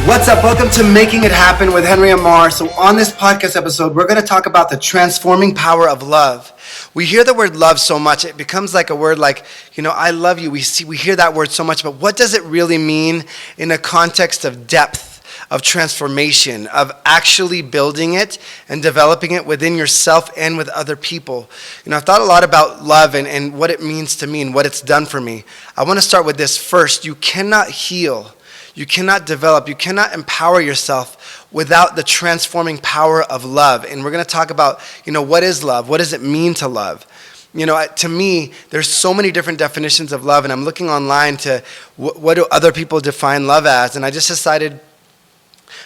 What's up? Welcome to Making It Happen with Henry Ammar. So on this podcast episode, we're going to talk about the transforming power of love. We hear the word love so much, it becomes like a word like, I love you. We hear that word so much, but what does it really mean in a context of depth, of transformation, of actually building it and developing it within yourself and with other people? I've thought a lot about love and what it means to me and what it's done for me. I want to start with this first. You cannot heal. You cannot develop, you cannot empower yourself without the transforming power of love. And we're going to talk about, what is love? What does it mean to love? To me, there's so many different definitions of love, and I'm looking online to what do other people define love as, and I just decided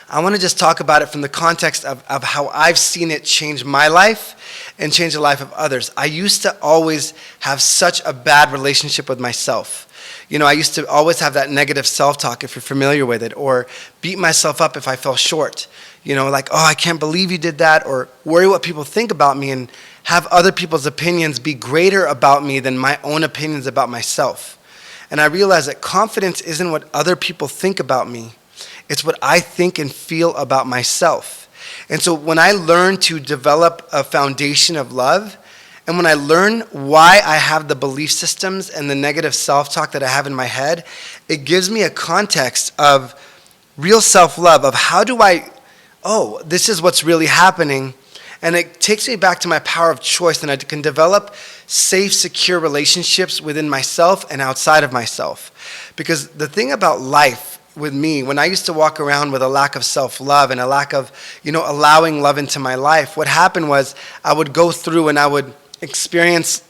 I want to just talk about it from the context of how I've seen it change my life and change the life of others. I used to always have such a bad relationship with myself. I used to always have that negative self-talk, if you're familiar with it, or beat myself up if I fell short. Like, oh, I can't believe you did that, or worry what people think about me and have other people's opinions be greater about me than my own opinions about myself. And I realized that confidence isn't what other people think about me. It's what I think and feel about myself. And so when I learn to develop a foundation of love, and when I learn why I have the belief systems and the negative self-talk that I have in my head, it gives me a context of real self-love, of this is what's really happening. And it takes me back to my power of choice, and I can develop safe, secure relationships within myself and outside of myself. Because the thing about life with me, when I used to walk around with a lack of self-love and a lack of, allowing love into my life, what happened was I would go through and I would experience,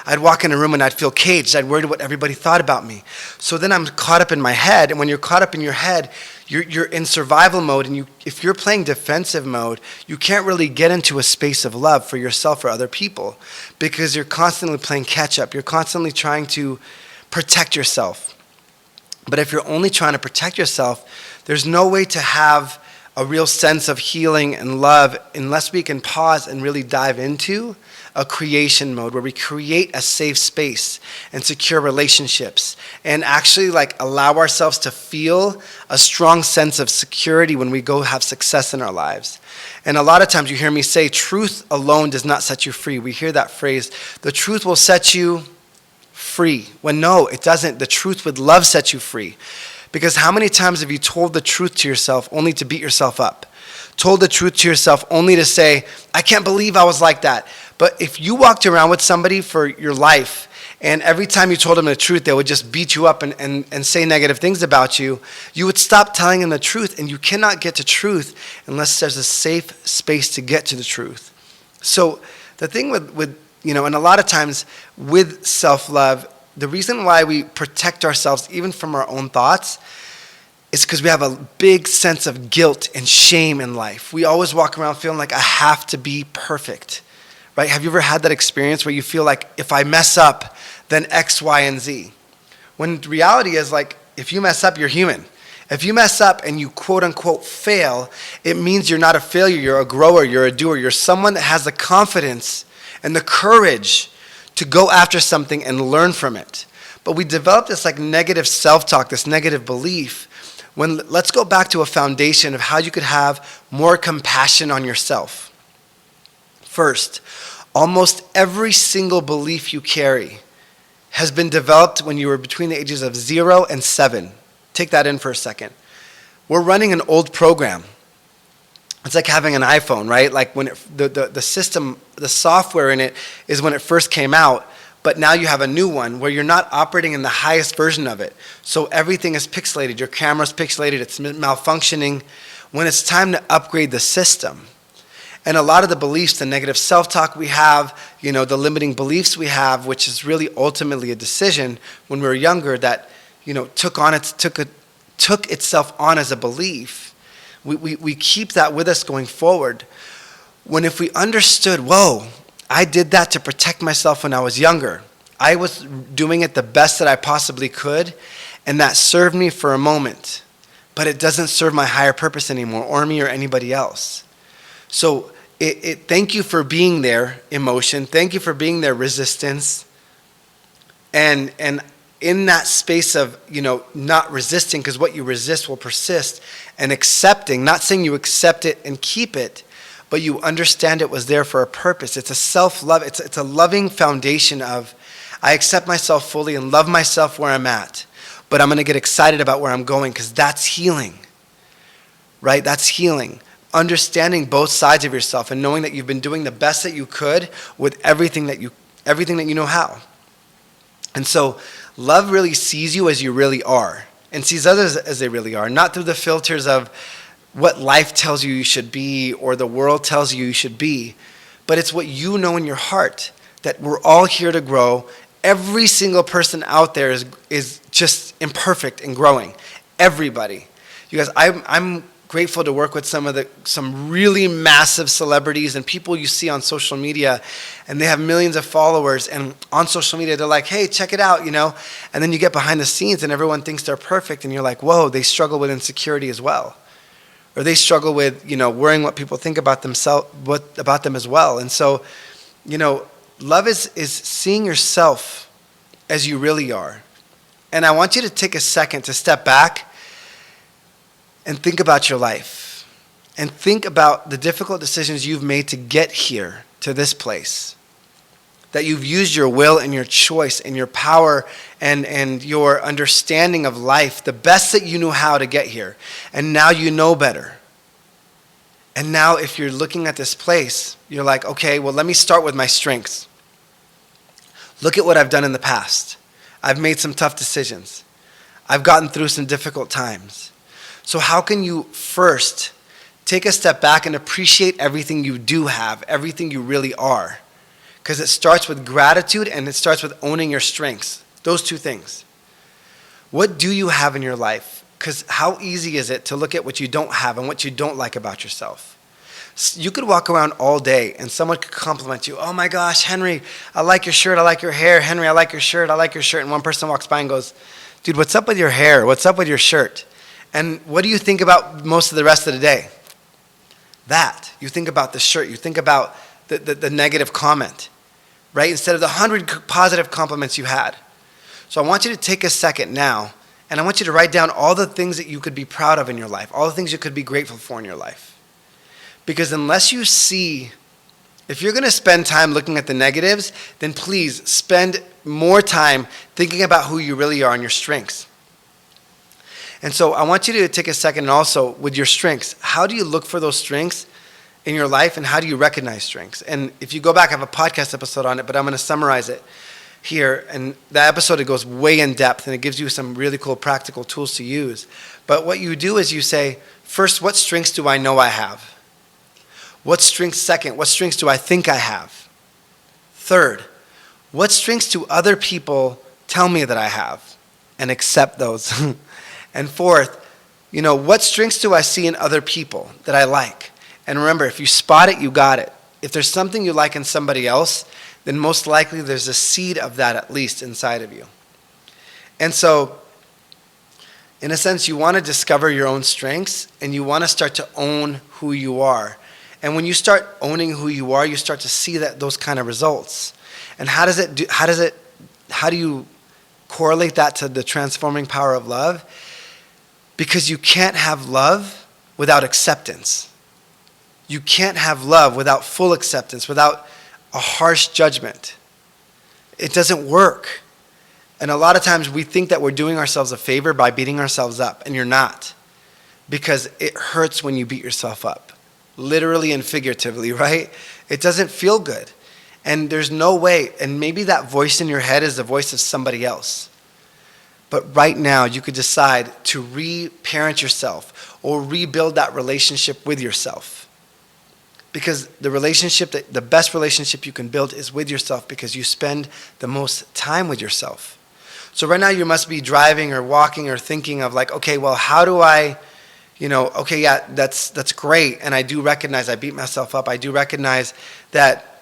I'd walk in a room and I'd feel caged. I'd worry what everybody thought about me. So then I'm caught up in my head, and when you're caught up in your head, you're in survival mode, and if you're playing defensive mode, you can't really get into a space of love for yourself or other people, because you're constantly playing catch up. You're constantly trying to protect yourself. But if you're only trying to protect yourself, there's no way to have a real sense of healing and love unless we can pause and really dive into a creation mode where we create a safe space and secure relationships and actually allow ourselves to feel a strong sense of security when we go have success in our lives. And a lot of times you hear me say, truth alone does not set you free. We hear that phrase, the truth will set you free. When no, it doesn't. The truth with love sets you free. Because how many times have you told the truth to yourself only to beat yourself up? Told the truth to yourself only to say, I can't believe I was like that. But if you walked around with somebody for your life, and every time you told them the truth, they would just beat you up and say negative things about you, you would stop telling them the truth, and you cannot get to truth unless there's a safe space to get to the truth. So the thing with and a lot of times with self-love, the reason why we protect ourselves even from our own thoughts is because we have a big sense of guilt and shame in life. We always walk around feeling like I have to be perfect, right? Have you ever had that experience where you feel like if I mess up, then X, Y, and Z? When the reality is if you mess up, you're human. If you mess up and you quote unquote fail, it means you're not a failure, you're a grower, you're a doer, you're someone that has the confidence and the courage to go after something and learn from it. But we develop this negative self-talk, this negative belief. Let's go back to a foundation of how you could have more compassion on yourself. First, almost every single belief you carry has been developed when you were between the ages of 0 and 7. Take that in for a second. We're running an old program. It's like having an iPhone, right? When the system, the software in it is when it first came out, but now you have a new one where you're not operating in the highest version of it. So everything is pixelated. Your camera's pixelated. It's malfunctioning. When it's time to upgrade the system, and a lot of the beliefs, the negative self-talk we have, the limiting beliefs we have, which is really ultimately a decision when we were younger that, took itself on as a belief. We keep that with us going forward. When if we understood, whoa, I did that to protect myself when I was younger. I was doing it the best that I possibly could, and that served me for a moment. But it doesn't serve my higher purpose anymore, or me or anybody else. So thank you for being there, emotion. Thank you for being there, resistance. And in that space of, not resisting, because what you resist will persist, and accepting, not saying you accept it and keep it, but you understand it was there for a purpose. It's a self-love. It's a loving foundation of, I accept myself fully and love myself where I'm at, but I'm going to get excited about where I'm going, because that's healing, right? That's healing. Understanding both sides of yourself and knowing that you've been doing the best that you could with everything that you know how. And so love really sees you as you really are, and sees others as they really are, not through the filters of what life tells you should be or the world tells you should be, but it's what you know in your heart, that we're all here to grow. Every single person out there is just imperfect and growing. Everybody. You guys, I'm grateful to work with some really massive celebrities and people you see on social media, and they have millions of followers, and on social media they're like, hey, check it out, and then you get behind the scenes and everyone thinks they're perfect, and you're like, whoa, they struggle with insecurity as well. Or they struggle with, worrying what people think about about them as well. And so, love is seeing yourself as you really are. And I want you to take a second to step back and think about your life. And think about the difficult decisions you've made to get here, to this place. That you've used your will and your choice and your power and your understanding of life, the best that you knew how to get here. And now you know better. And now if you're looking at this place, you're like, okay, well, let me start with my strengths. Look at what I've done in the past. I've made some tough decisions. I've gotten through some difficult times. So how can you first take a step back and appreciate everything you do have, everything you really are? Because it starts with gratitude and it starts with owning your strengths. Those two things. What do you have in your life? Because how easy is it to look at what you don't have and what you don't like about yourself? You could walk around all day and someone could compliment you. Oh my gosh, Henry, I like your shirt, I like your hair. Henry, I like your shirt, I like your shirt. And one person walks by and goes, dude, what's up with your hair? What's up with your shirt? And what do you think about most of the rest of the day? That. You think about the shirt. You think about the negative comment. Right? Instead of the 100 positive compliments you had. So I want you to take a second now, and I want you to write down all the things that you could be proud of in your life, all the things you could be grateful for in your life. Because unless you see, if you're going to spend time looking at the negatives, then please spend more time thinking about who you really are and your strengths. And so I want you to take a second and also with your strengths, how do you look for those strengths in your life, and how do you recognize strengths? And if you go back, I have a podcast episode on it, but I'm going to summarize it here. And that episode, it goes way in depth, and it gives you some really cool practical tools to use. But what you do is you say, first, what strengths do I know I have? What strengths, second, what strengths do I think I have? Third, what strengths do other people tell me that I have? And accept those. And fourth, what strengths do I see in other people that I like? And remember, if you spot it, you got it. If there's something you like in somebody else, then most likely there's a seed of that at least inside of you. And so, in a sense, you want to discover your own strengths, and you want to start to own who you are. And when you start owning who you are, you start to see those kind of results. And how do you correlate that to the transforming power of love? Because you can't have love without acceptance. You can't have love without full acceptance, without a harsh judgment. It doesn't work. And a lot of times we think that we're doing ourselves a favor by beating ourselves up, and you're not. Because it hurts when you beat yourself up. Literally and figuratively, right? It doesn't feel good. And there's no way, and maybe that voice in your head is the voice of somebody else. But right now, you could decide to re-parent yourself or rebuild that relationship with yourself. Because the best relationship you can build is with yourself, because you spend the most time with yourself. So right now you must be driving or walking or thinking of like, okay, well, how do I, okay, yeah, that's great. And I do recognize I beat myself up. I do recognize that,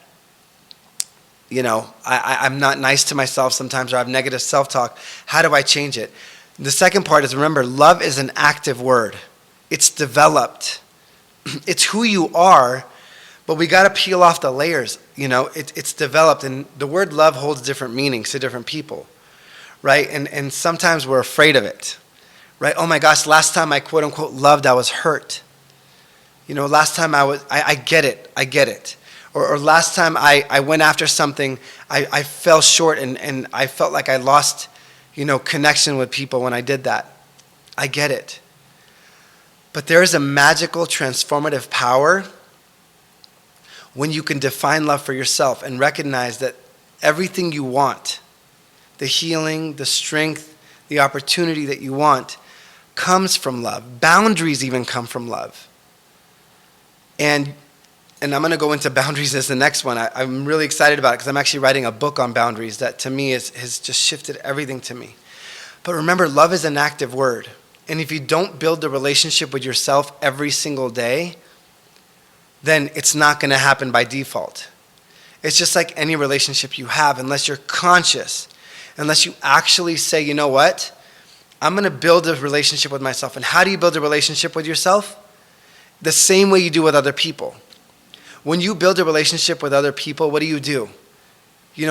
I'm not nice to myself sometimes, or I have negative self-talk. How do I change it? The second part is, remember, love is an active word. It's developed. It's who you are. But we got to peel off the layers, it's developed. And the word love holds different meanings to different people, right? And sometimes we're afraid of it, right? Oh my gosh, last time I quote unquote loved, I was hurt. Last time I get it. Or last time I went after something, I fell short and I felt like I lost, connection with people when I did that. I get it. But there is a magical, transformative power when you can define love for yourself and recognize that everything you want, the healing, the strength, the opportunity that you want, comes from love. Boundaries even come from love. And I'm going to go into boundaries as the next one. I'm really excited about it because I'm actually writing a book on boundaries that to me has just shifted everything to me. But remember, love is an active word. And if you don't build the relationship with yourself every single day, then it's not going to happen by default. It's just like any relationship you have, unless you're conscious, unless you actually say, you know what, I'm going to build a relationship with myself. And how do you build a relationship with yourself? The same way you do with other people. When you build a relationship with other people, what do?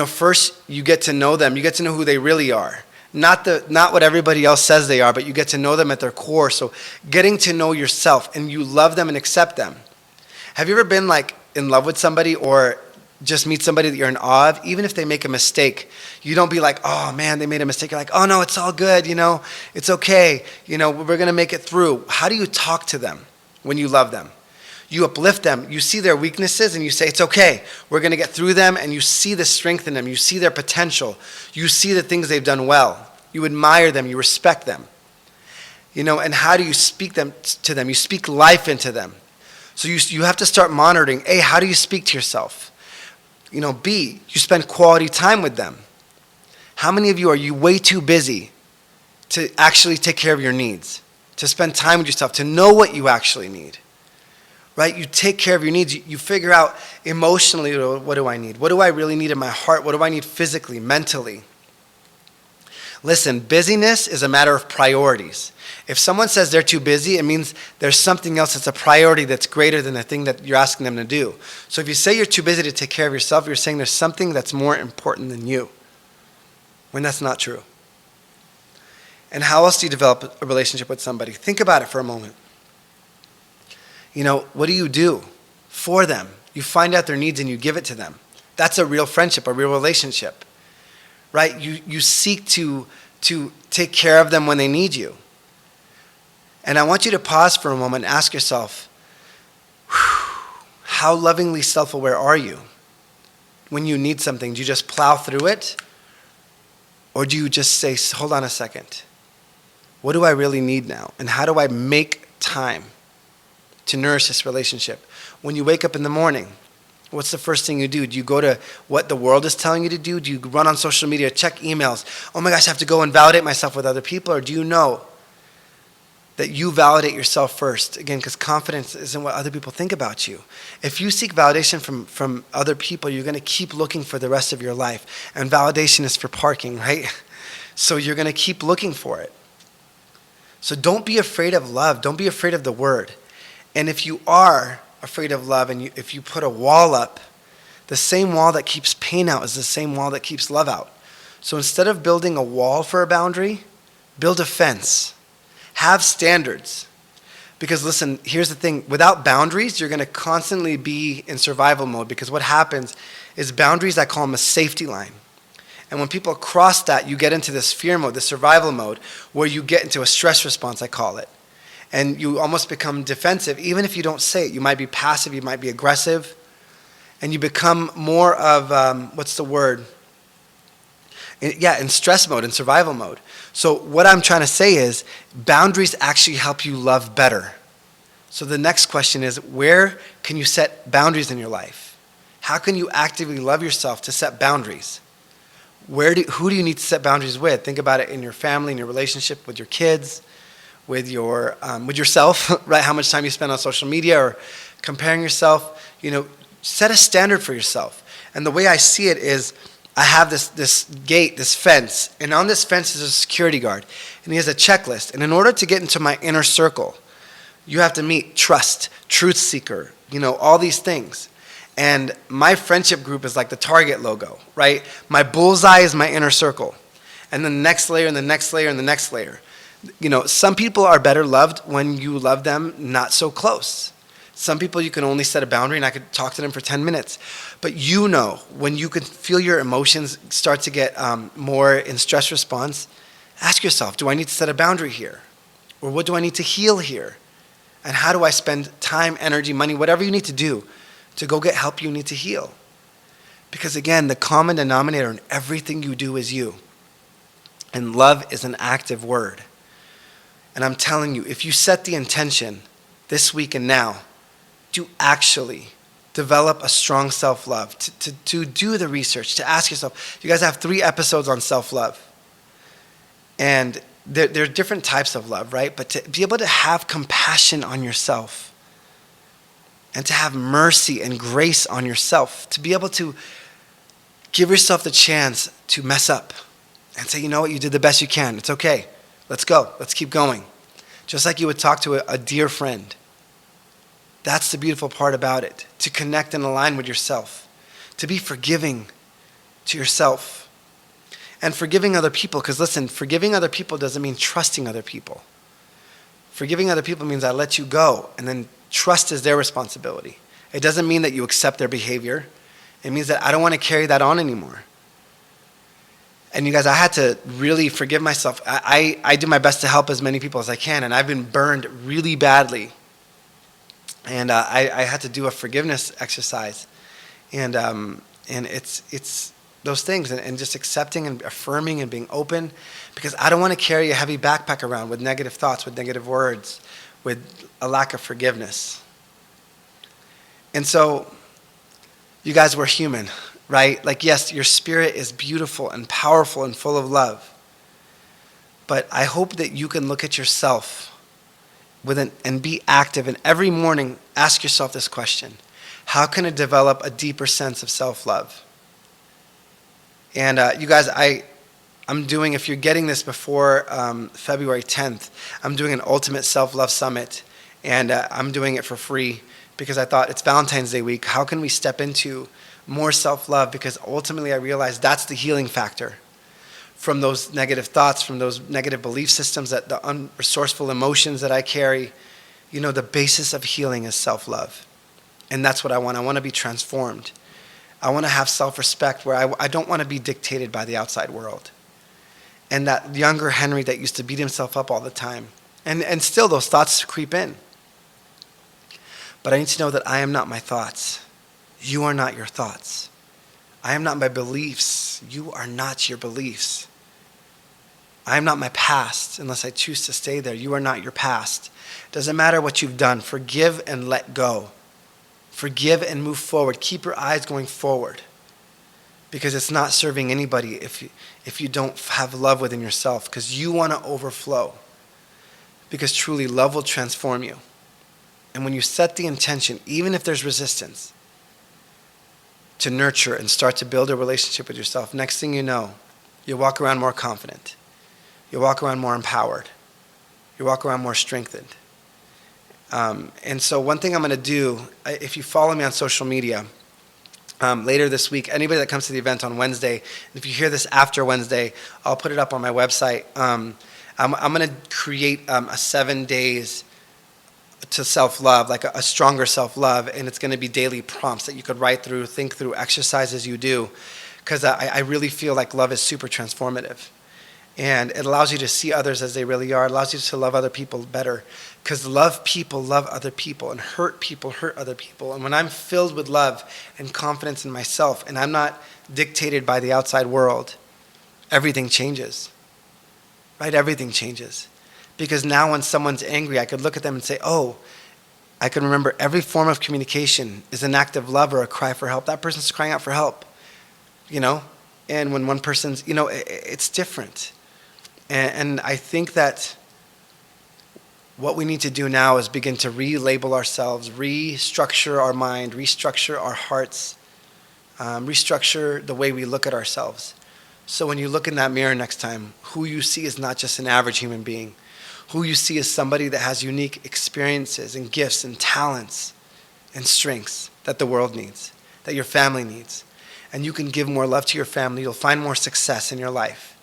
First you get to know them. You get to know who they really are. Not what everybody else says they are, but you get to know them at their core. So getting to know yourself, and you love them and accept them. Have you ever been in love with somebody or just meet somebody that you're in awe of? Even if they make a mistake, you don't be like, oh man, they made a mistake. You're like, oh no, it's all good, it's okay. We're going to make it through. How do you talk to them when you love them? You uplift them. You see their weaknesses and you say, it's okay. We're going to get through them. And you see the strength in them. You see their potential. You see the things they've done well. You admire them. You respect them. And how do you speak to them? You speak life into them. So you have to start monitoring. A, how do you speak to yourself? B, you spend quality time with them. How many of you are way too busy to actually take care of your needs? To spend time with yourself, to know what you actually need? Right? You take care of your needs. You figure out emotionally, what do I need? What do I really need in my heart? What do I need physically, mentally? Listen, busyness is a matter of priorities. If someone says they're too busy, it means there's something else that's a priority that's greater than the thing that you're asking them to do. So if you say you're too busy to take care of yourself, you're saying there's something that's more important than you, when that's not true. And how else do you develop a relationship with somebody? Think about it for a moment. What do you do for them? You find out their needs and you give it to them. That's a real friendship, a real relationship, right? You seek to take care of them when they need you. And I want you to pause for a moment and ask yourself, how lovingly self-aware are you? When you need something, do you just plow through it? Or do you just say, hold on a second, what do I really need now? And how do I make time to nourish this relationship? When you wake up in the morning, what's the first thing you do? Do you go to what the world is telling you to do? Do you run on social media, check emails? Oh my gosh, I have to go and validate myself with other people? Or do you know that you validate yourself first? Again, because confidence isn't what other people think about you. If you seek validation from other people, you're going to keep looking for the rest of your life. And validation is for parking, right? So you're going to keep looking for it. So don't be afraid of love. Don't be afraid of the word. And if you are afraid of love and if you put a wall up, the same wall that keeps pain out is the same wall that keeps love out. So instead of building a wall for a boundary, build a fence. Have standards. Because listen, here's the thing. Without boundaries, you're going to constantly be in survival mode, because what happens is boundaries, I call them a safety line. And when people cross that, you get into this fear mode, this survival mode, where you get into a stress response, I call it. And you almost become defensive, even if you don't say it. You might be passive, you might be aggressive, and you become more of, what's the word? In stress mode, in survival mode. So what I'm trying to say is, boundaries actually help you love better. So the next question is, where can you set boundaries in your life? How can you actively love yourself to set boundaries? Who do you need to set boundaries with? Think about it in your family, in your relationship with your kids, with yourself, right? How much time you spend on social media or comparing yourself. Set a standard for yourself. And the way I see it is, I have this gate, this fence, and on this fence is a security guard, and he has a checklist. And in order to get into my inner circle, you have to meet trust, truth seeker, all these things. And my friendship group is like the Target logo, right? My bullseye is my inner circle. and then the next layer and the next layer and the next layer. Some people are better loved when you love them not so close. Some people you can only set a boundary and I could talk to them for 10 minutes. But when you can feel your emotions start to get more in stress response, ask yourself, do I need to set a boundary here? Or what do I need to heal here? And how do I spend time, energy, money, whatever you need to do to go get help you need to heal? Because again, the common denominator in everything you do is you. And love is an active word. And I'm telling you, if you set the intention this week and now to actually develop a strong self-love, to do the research, to ask yourself, you guys have 3 episodes on self-love. And there are different types of love, right? But to be able to have compassion on yourself and to have mercy and grace on yourself, to be able to give yourself the chance to mess up and say, you know what, you did the best you can. It's okay. Let's go. Let's keep going. Just like you would talk to a dear friend. That's the beautiful part about it. To connect and align with yourself. To be forgiving to yourself. And forgiving other people. Because listen, forgiving other people doesn't mean trusting other people. Forgiving other people means I let you go. And then trust is their responsibility. It doesn't mean that you accept their behavior. It means that I don't want to carry that on anymore. And you guys, I had to really forgive myself. I do my best to help as many people as I can, and I've been burned really badly. And I had to do a forgiveness exercise. And it's those things, and just accepting and affirming and being open, because I don't want to carry a heavy backpack around with negative thoughts, with negative words, with a lack of forgiveness. And so, you guys, we're human. Right? Like, yes, your spirit is beautiful and powerful and full of love. But I hope that you can look at yourself and be active. And every morning, ask yourself this question. How can I develop a deeper sense of self-love? And you guys, I'm doing, if you're getting this before February 10th, I'm doing an Ultimate Self-Love Summit. And I'm doing it for free because I thought it's Valentine's Day week. How can we step into more self-love? Because ultimately I realized that's the healing factor from those negative thoughts, from those negative belief systems, that the unresourceful emotions that I carry. The basis of healing is self-love. And that's what I want. I want to be transformed. I want to have self-respect where I don't want to be dictated by the outside world. And that younger Henry that used to beat himself up all the time. And still those thoughts creep in. But I need to know that I am not my thoughts. You are not your thoughts. I am not my beliefs. You are not your beliefs. I am not my past unless I choose to stay there. You are not your past. Doesn't matter what you've done. Forgive and let go. Forgive and move forward. Keep your eyes going forward. Because it's not serving anybody if you don't have love within yourself. Because you want to overflow. Because truly love will transform you. And when you set the intention, even if there's resistance, to nurture and start to build a relationship with yourself, next thing you know, you walk around more confident. You walk around more empowered. You walk around more strengthened. And so one thing I'm going to do, if you follow me on social media, later this week, anybody that comes to the event on Wednesday, if you hear this after Wednesday, I'll put it up on my website. I'm going to create a 7 days to self-love, like a stronger self-love, and it's going to be daily prompts that you could write through, think through, exercises you do, because I really feel like love is super transformative. And it allows you to see others as they really are. It allows you to love other people better, because love people love other people, and hurt people hurt other people. And when I'm filled with love and confidence in myself, and I'm not dictated by the outside world, everything changes, right? Everything changes. Because now when someone's angry, I could look at them and say, oh, I can remember every form of communication is an act of love or a cry for help. That person's crying out for help, And when one person's, it's different. And I think that what we need to do now is begin to relabel ourselves, restructure our mind, restructure our hearts, restructure the way we look at ourselves. So when you look in that mirror next time, who you see is not just an average human being. Who you see is somebody that has unique experiences and gifts and talents and strengths that the world needs, that your family needs. And you can give more love to your family. You'll find more success in your life.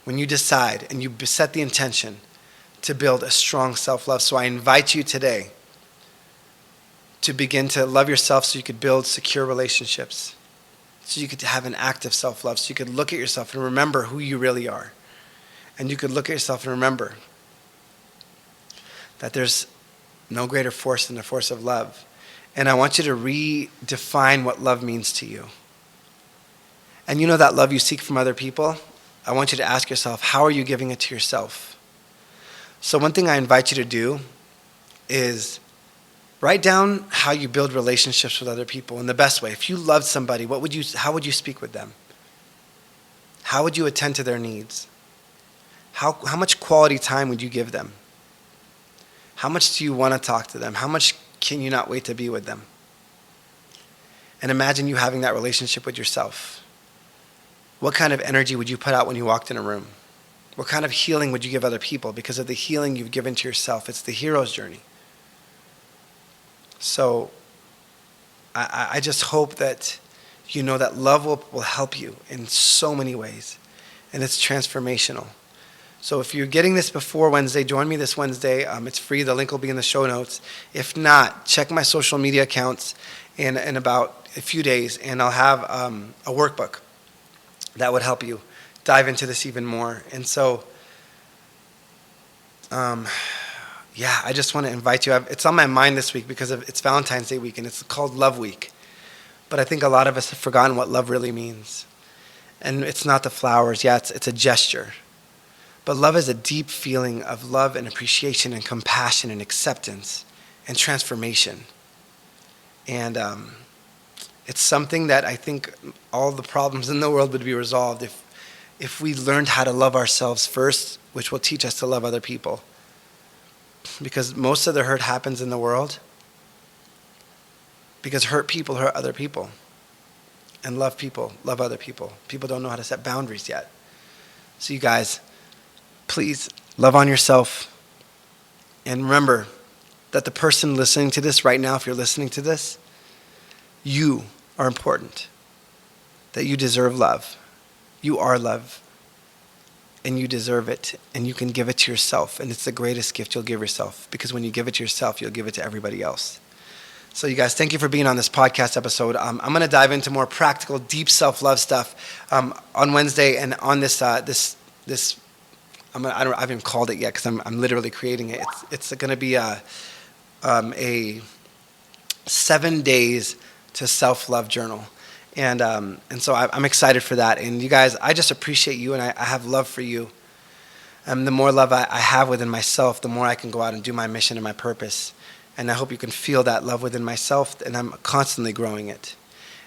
when you decide and you set the intention to build a strong self-love. So I invite you today to begin to love yourself so you could build secure relationships, so you could have an active self-love, so you could look at yourself and remember who you really are. And you could look at yourself and remember that there's no greater force than the force of love. And I want you to redefine what love means to you. And you know that love you seek from other people? I want you to ask yourself, how are you giving it to yourself? So one thing I invite you to do is write down how you build relationships with other people in the best way. If you loved somebody, how would you speak with them? How would you attend to their needs? How much quality time would you give them? How much do you want to talk to them? How much can you not wait to be with them? And imagine you having that relationship with yourself. What kind of energy would you put out when you walked in a room? What kind of healing would you give other people because of the healing you've given to yourself? It's the hero's journey. So I just hope that you know that love will help you in so many ways, and it's transformational. So if you're getting this before Wednesday, join me this Wednesday. It's free. The link will be in the show notes. If not, check my social media accounts in about a few days, and I'll have a workbook that would help you dive into this even more. And so, I just want to invite you. It's on my mind this week because it's Valentine's Day week, and it's called Love Week. But I think a lot of us have forgotten what love really means. And it's not the flowers. Yeah, it's a gesture. But love is a deep feeling of love and appreciation and compassion and acceptance and transformation. And it's something that I think all the problems in the world would be resolved if we learned how to love ourselves first, which will teach us to love other people. Because most of the hurt happens in the world because hurt people hurt other people. And love people love other people. People don't know how to set boundaries yet. So you guys, please love on yourself. And remember that the person listening to this right now, if you're listening to this, you are important. That you deserve love. You are love. And you deserve it. And you can give it to yourself. And it's the greatest gift you'll give yourself. Because when you give it to yourself, you'll give it to everybody else. So you guys, thank you for being on this podcast episode. I'm going to dive into more practical, deep self-love stuff on Wednesday. And on this I haven't even called it yet because I'm literally creating it. It's going to be a 7 days to self-love journal. And so I'm excited for that. And you guys, I just appreciate you, and I have love for you. And the more love I have within myself, the more I can go out and do my mission and my purpose. And I hope you can feel that love within myself, and I'm constantly growing it.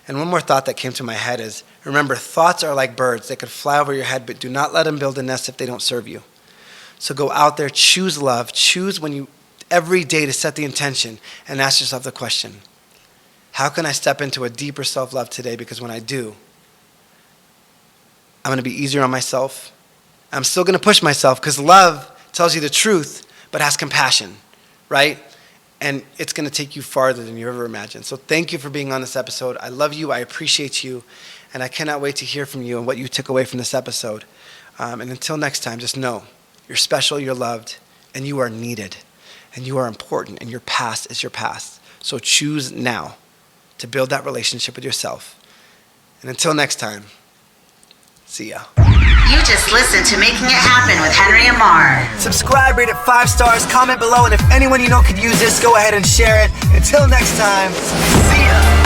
And one more thought that came to my head is, remember, thoughts are like birds. They could fly over your head, but do not let them build a nest if they don't serve you. So go out there, choose love, choose every day to set the intention and ask yourself the question, how can I step into a deeper self-love today? Because when I do, I'm going to be easier on myself. I'm still going to push myself because love tells you the truth, but has compassion, right? And it's going to take you farther than you ever imagined. So thank you for being on this episode. I love you. I appreciate you. And I cannot wait to hear from you and what you took away from this episode. And until next time, just know you're special, you're loved, and you are needed. And you are important, and your past is your past. So choose now to build that relationship with yourself. And until next time, see ya. You just listened to Making It Happen with Henry Ammar. Subscribe, rate it 5 stars, comment below, and if anyone you know could use this, go ahead and share it. Until next time, see ya.